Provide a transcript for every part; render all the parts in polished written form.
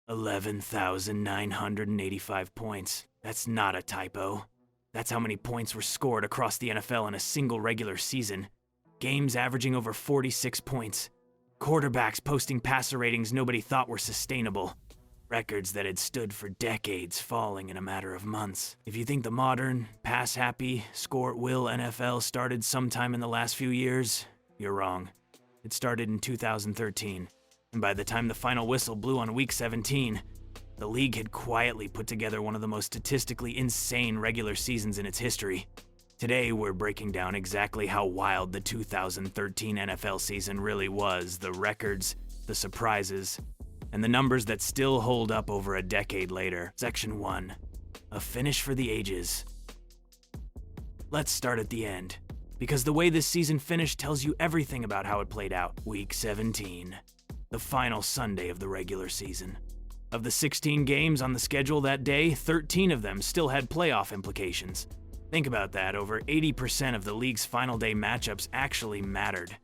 11,985 points. That's not a typo. That's how many points were scored across the NFL in a single regular season. Games averaging over 46 points. Quarterbacks posting passer ratings nobody thought were sustainable. Records that had stood for decades falling in a matter of months. If you think the modern, pass-happy, score-at-will NFL started sometime in the last few years, you're wrong. It started in 2013, and by the time the final whistle blew on Week 17, the league had quietly put together one of the most statistically insane regular seasons in its history. Today, we're breaking down exactly how wild the 2013 NFL season really was, the records, the surprises, and the numbers that still hold up over a decade later. Section 1. A finish for the ages. Let's start at the end, because the way this season finished tells you everything about how it played out. Week 17. The final Sunday of the regular season. Of the 16 games on the schedule that day, 13 of them still had playoff implications. Think about that, over 80% of the league's final day matchups actually mattered.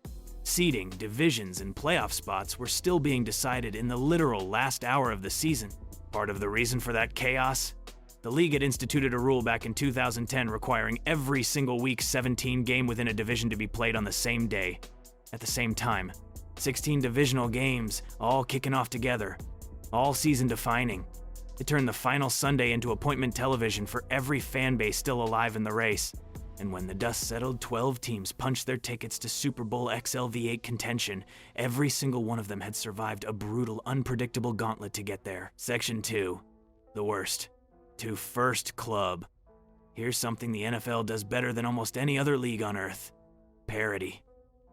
Seeding, divisions, and playoff spots were still being decided in the literal last hour of the season. Part of the reason for that chaos? The league had instituted a rule back in 2010 requiring every single Week 17 game within a division to be played on the same day. At the same time, 16 divisional games, all kicking off together, all season defining. It turned the final Sunday into appointment television for every fan base still alive in the race. And when the dust settled, 12 teams punched their tickets to Super Bowl XLV8 contention. Every single one of them had survived a brutal, unpredictable gauntlet to get there. Section 2. The worst. To first club. Here's something the NFL does better than almost any other league on earth. Parity.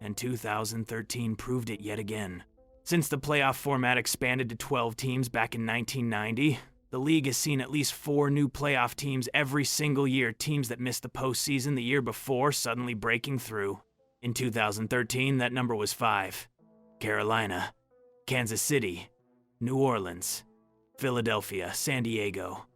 And 2013 proved it yet again. Since the playoff format expanded to 12 teams back in 1990, the league has seen at least 4 new playoff teams every single year, teams that missed the postseason the year before suddenly breaking through. In 2013, that number was 5. Carolina, Kansas City, New Orleans, Philadelphia, San Diego.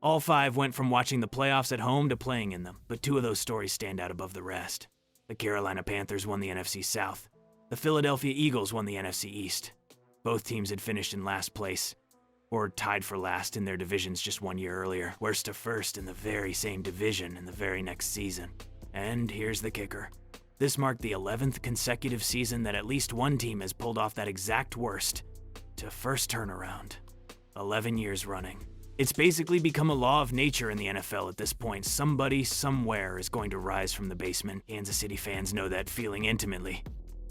All 5 went from watching the playoffs at home to playing in them, but 2 of those stories stand out above the rest. The Carolina Panthers won the NFC South. The Philadelphia Eagles won the NFC East. Both teams had finished in last place, or tied for last in their divisions just 1 year earlier, worst to first in the very same division in the very next season. And here's the kicker. This marked the 11th consecutive season that at least one team has pulled off that exact worst to first turnaround. 11 years running. It's basically become a law of nature in the NFL at this point. Somebody, somewhere is going to rise from the basement. Kansas City fans know that feeling intimately.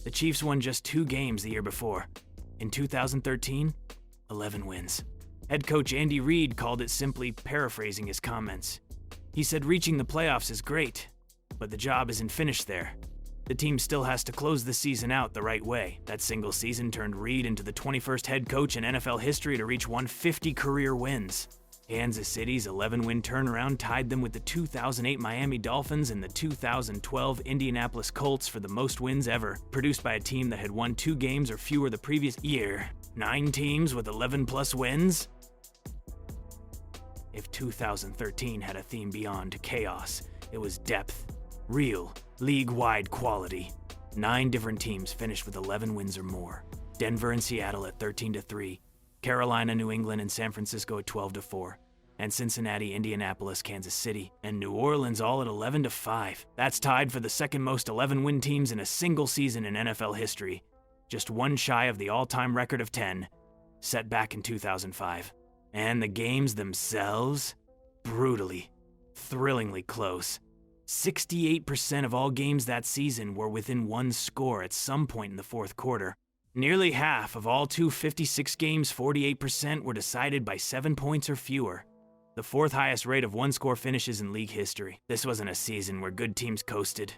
The Chiefs won just 2 games the year before. In 2013, 11 wins. Head coach Andy Reid called it simply paraphrasing his comments. He said reaching the playoffs is great, but the job isn't finished there. The team still has to close the season out the right way. That single season turned Reid into the 21st head coach in NFL history to reach 150 career wins. Kansas City's 11-win turnaround tied them with the 2008 Miami Dolphins and the 2012 Indianapolis Colts for the most wins ever, produced by a team that had won 2 games or fewer the previous year. 9 teams with 11-plus wins? If 2013 had a theme beyond chaos, it was depth. Real, league-wide quality. 9 different teams finished with 11 wins or more. Denver and Seattle at 13-3. Carolina, New England, and San Francisco at 12-4, and Cincinnati, Indianapolis, Kansas City, and New Orleans all at 11-5. That's tied for the second most 11-win teams in a single season in NFL history, just 1 shy of the all-time record of 10, set back in 2005. And the games themselves? Brutally, thrillingly close. 68% of all games that season were within 1 score at some point in the fourth quarter. Nearly half of all 256 games, 48%, were decided by 7 points or fewer, the 4th highest rate of 1-score finishes in league history. This wasn't a season where good teams coasted.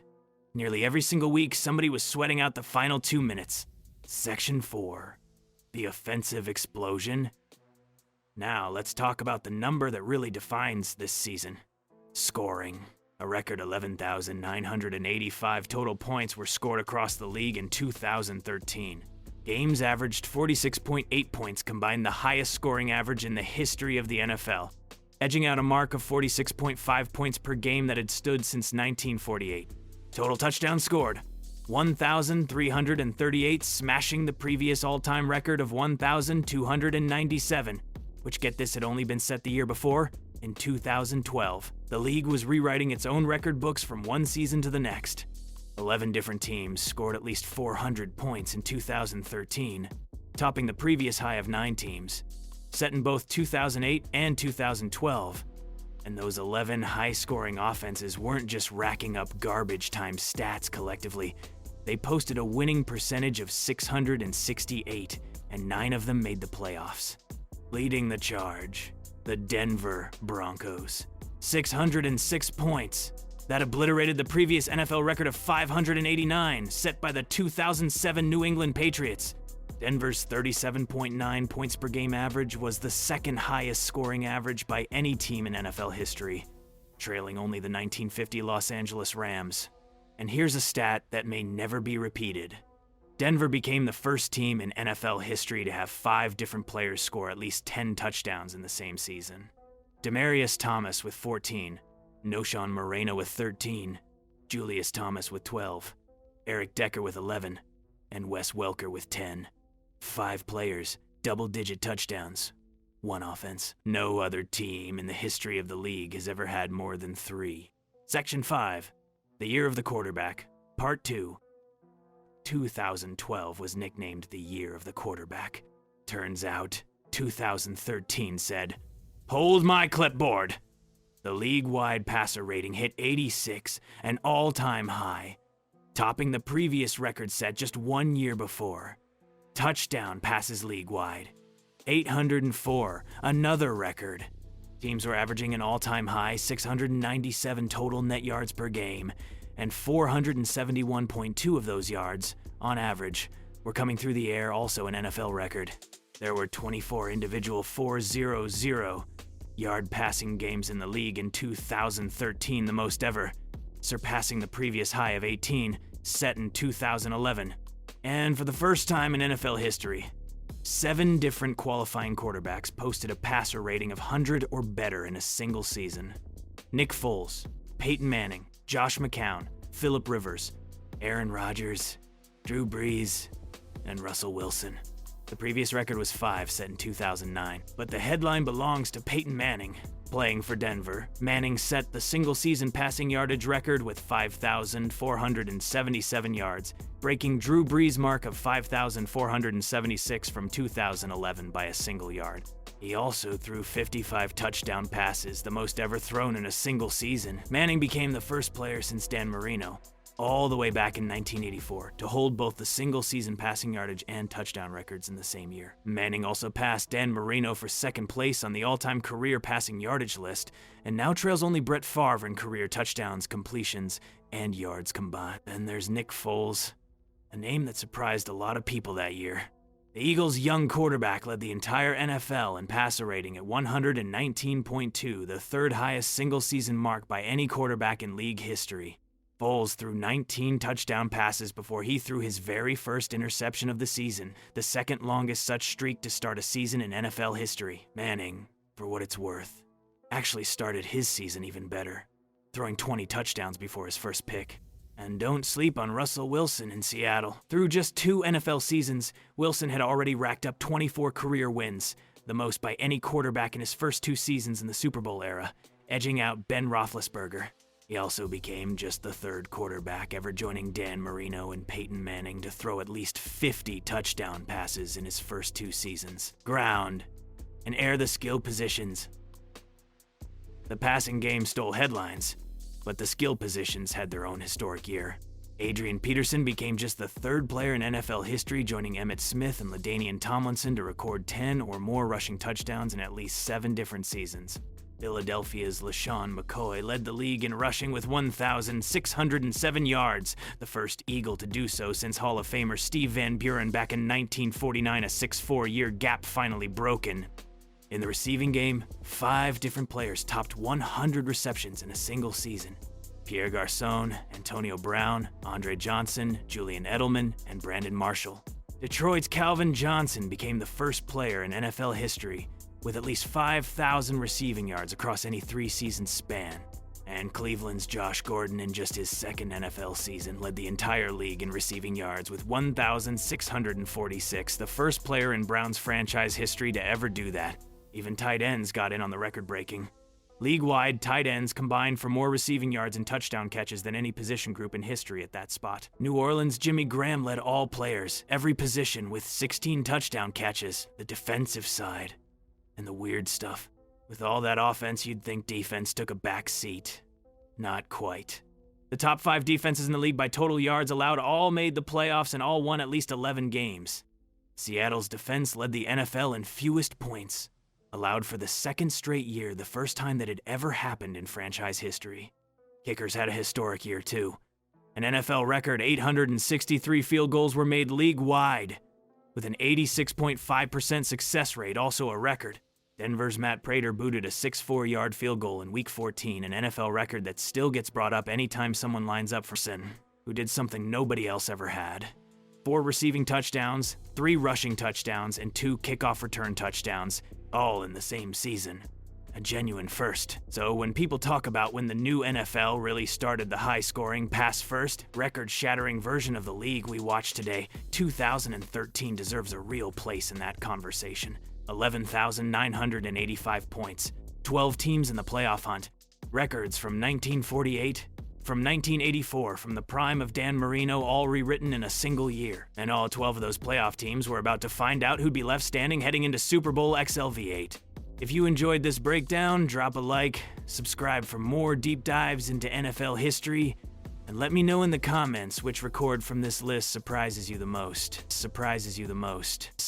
Nearly every single week, somebody was sweating out the final 2 minutes. Section 4. The offensive explosion. Now, let's talk about the number that really defines this season. Scoring. A record 11,985 total points were scored across the league in 2013. Games averaged 46.8 points, combined the highest scoring average in the history of the NFL, edging out a mark of 46.5 points per game that had stood since 1948. Total touchdowns scored, 1,338, smashing the previous all-time record of 1,297. which, get this, had only been set the year before, in 2012. The league was rewriting its own record books from one season to the next. 11 different teams scored at least 400 points in 2013, topping the previous high of 9 teams, set in both 2008 and 2012. And those 11 high-scoring offenses weren't just racking up garbage-time stats collectively. They posted a winning percentage of 668, and 9 of them made the playoffs. Leading the charge, the Denver Broncos. 606 points. That obliterated the previous NFL record of 589, set by the 2007 New England Patriots. Denver's 37.9 points per game average was the second highest scoring average by any team in NFL history, trailing only the 1950 Los Angeles Rams. And here's a stat that may never be repeated. Denver became the first team in NFL history to have 5 different players score at least 10 touchdowns in the same season. Demaryius Thomas with 14, Noshawn Moreno with 13, Julius Thomas with 12, Eric Decker with 11, and Wes Welker with 10. 5 players, double-digit touchdowns, 1 offense. No other team in the history of the league has ever had more than 3. Section 5, the year of the quarterback, Part 2. 2012 was nicknamed the year of the quarterback. Turns out, 2013 said, "Hold my clipboard." The league-wide passer rating hit 86, an all-time high, topping the previous record set just 1 year before. Touchdown passes league-wide, 804, another record. Teams were averaging an all-time high 697 total net yards per game, and 471.2 of those yards, on average, were coming through the air, also an NFL record. There were 24 individual 400-yard passing games in the league in 2013, the most ever, surpassing the previous high of 18, set in 2011. And for the first time in NFL history, 7 different qualifying quarterbacks posted a passer rating of 100 or better in a single season. Nick Foles, Peyton Manning, Josh McCown, Phillip Rivers, Aaron Rodgers, Drew Brees, and Russell Wilson. The previous record was 5, set in 2009, but the headline belongs to Peyton Manning. Playing for Denver, Manning set the single-season passing yardage record with 5,477 yards, breaking Drew Brees' mark of 5,476 from 2011 by a single yard. He also threw 55 touchdown passes, the most ever thrown in a single season. Manning became the first player since Dan Marino, all the way back in 1984, to hold both the single-season passing yardage and touchdown records in the same year. Manning also passed Dan Marino for second place on the all-time career passing yardage list, and now trails only Brett Favre in career touchdowns, completions, and yards combined. Then there's Nick Foles, a name that surprised a lot of people that year. The Eagles' young quarterback led the entire NFL in passer rating at 119.2, the third highest single-season mark by any quarterback in league history. Foles threw 19 touchdown passes before he threw his very first interception of the season, the second longest such streak to start a season in NFL history. Manning, for what it's worth, actually started his season even better, throwing 20 touchdowns before his first pick. And don't sleep on Russell Wilson in Seattle. Through just 2 NFL seasons, Wilson had already racked up 24 career wins, the most by any quarterback in his first 2 seasons in the Super Bowl era, edging out Ben Roethlisberger. He also became just the 3rd quarterback ever joining Dan Marino and Peyton Manning to throw at least 50 touchdown passes in his first 2 seasons. Ground and air, the skill positions. The passing game stole headlines, but the skill positions had their own historic year. Adrian Peterson became just the 3rd player in NFL history, joining Emmitt Smith and LaDainian Tomlinson to record 10 or more rushing touchdowns in at least 7 different seasons. Philadelphia's LaShawn McCoy led the league in rushing with 1,607 yards, the first Eagle to do so since Hall of Famer Steve Van Buren back in 1949, a 6'4" gap finally broken. In the receiving game, 5 different players topped 100 receptions in a single season. Pierre Garçon, Antonio Brown, Andre Johnson, Julian Edelman, and Brandon Marshall. Detroit's Calvin Johnson became the first player in NFL history with at least 5,000 receiving yards across any 3-season span. And Cleveland's Josh Gordon, in just his 2nd NFL season, led the entire league in receiving yards with 1,646, the first player in Browns franchise history to ever do that. Even tight ends got in on the record-breaking. League-wide, tight ends combined for more receiving yards and touchdown catches than any position group in history at that spot. New Orleans' Jimmy Graham led all players, every position, with 16 touchdown catches, the defensive side. And the weird stuff. With all that offense, you'd think defense took a back seat. Not quite. The top 5 defenses in the league by total yards allowed all made the playoffs and all won at least 11 games. Seattle's defense led the NFL in fewest points, allowed for the second straight year, the first time that had ever happened in franchise history. Kickers had a historic year too. An NFL record 863 field goals were made league-wide, with an 86.5% success rate, also a record. Denver's Matt Prater booted a 64-yard field goal in Week 14, an NFL record that still gets brought up anytime someone lines up for Sin, who did something nobody else ever had. 4 receiving touchdowns, 3 rushing touchdowns, and 2 kickoff return touchdowns, all in the same season. A genuine first. So when people talk about when the new NFL really started the high-scoring, pass-first, record-shattering version of the league we watch today, 2013 deserves a real place in that conversation. 11,985 points, 12 teams in the playoff hunt, records from 1948, from 1984, from the prime of Dan Marino, all rewritten in a single year. And all 12 of those playoff teams were about to find out who'd be left standing heading into Super Bowl XLV8. If you enjoyed this breakdown, drop a like, subscribe for more deep dives into NFL history, and let me know in the comments which record from this list surprises you the most.